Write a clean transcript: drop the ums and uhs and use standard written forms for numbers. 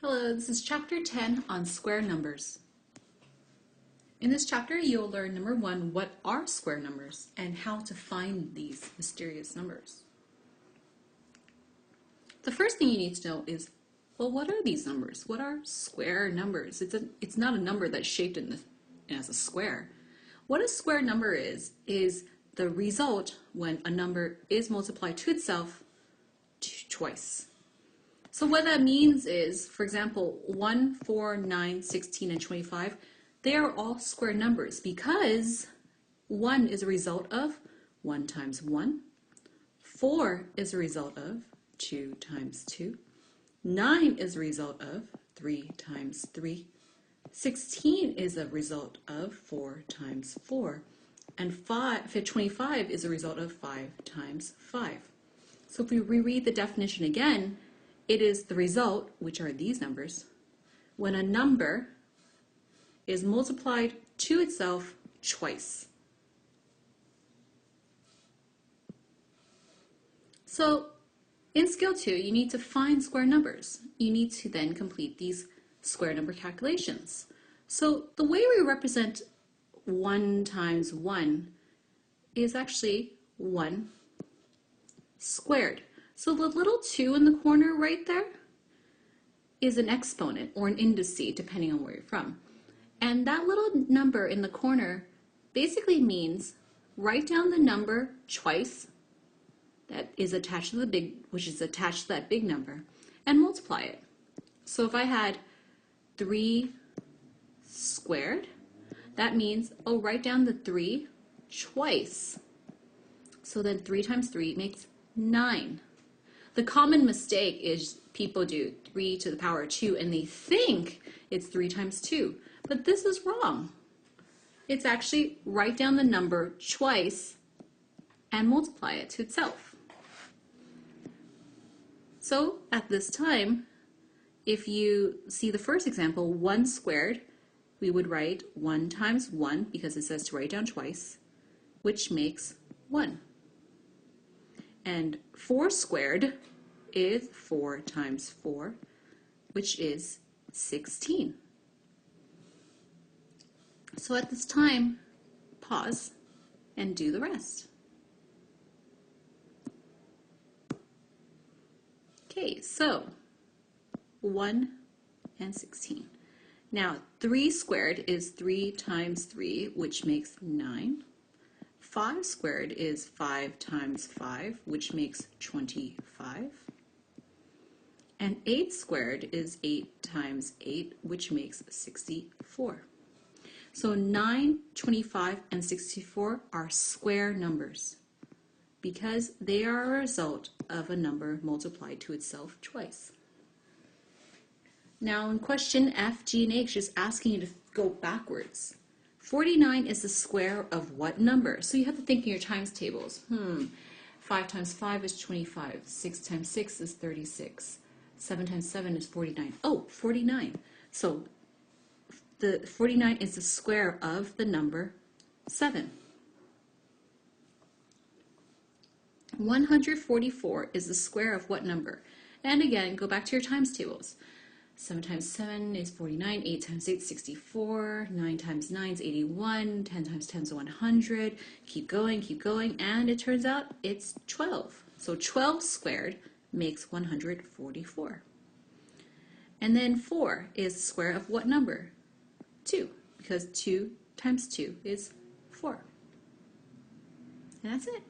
Hello, this is chapter 10 on square numbers. In this chapter, you'll learn number 1, what are square numbers and how to find these mysterious numbers. The first thing you need to know is, well, what are these numbers? What are square numbers? It's not a number that's shaped as a square. What a square number is the result when a number is multiplied to itself twice. So what that means is, for example, 1, 4, 9, 16, and 25, they are all square numbers because 1 is a result of 1 times 1, 4 is a result of 2 times 2, 9 is a result of 3 times 3, 16 is a result of 4 times 4, and 25 is a result of 5 times 5. So if we reread the definition again, it is the result, which are these numbers, when a number is multiplied to itself twice. So in skill 2, you need to find square numbers. You need to then complete these square number calculations. So the way we represent 1 times 1 is actually 1 squared. So the little 2 in the corner right there is an exponent or an indice, depending on where you're from. And that little number in the corner basically means write down the number twice that is attached to which is attached to that big number, and multiply it. So if I had 3 squared, that means I'll write down the 3 twice. So then 3 times 3 makes 9. The common mistake is people do 3 to the power of 2 and they think it's 3 times 2. But this is wrong. It's actually write down the number twice and multiply it to itself. So at this time, if you see the first example, 1 squared, we would write 1 times 1 because it says to write down twice, which makes 1. And 4 squared is 4 times 4, which is 16. So at this time, pause and do the rest. Okay, so 1 and 16. Now 3 squared is 3 times 3, which makes 9. 5 squared is 5 times 5, which makes 25. And 8 squared is 8 times 8, which makes 64. So 9, 25, and 64 are square numbers because they are a result of a number multiplied to itself twice. Now in question F, G, and H is asking you to go backwards. 49 is the square of what number? So you have to think in your times tables. 5 times 5 is 25. 6 times 6 is 36. 7 times 7 is 49. Oh, 49. So the 49 is the square of the number 7. 144 is the square of what number? And again, go back to your times tables. 7 times 7 is 49, 8 times 8 is 64, 9 times 9 is 81, 10 times 10 is 100, keep going, and it turns out it's 12. So 12 squared makes 144. And then 4 is the square of what number? 2, because 2 times 2 is 4. And that's it.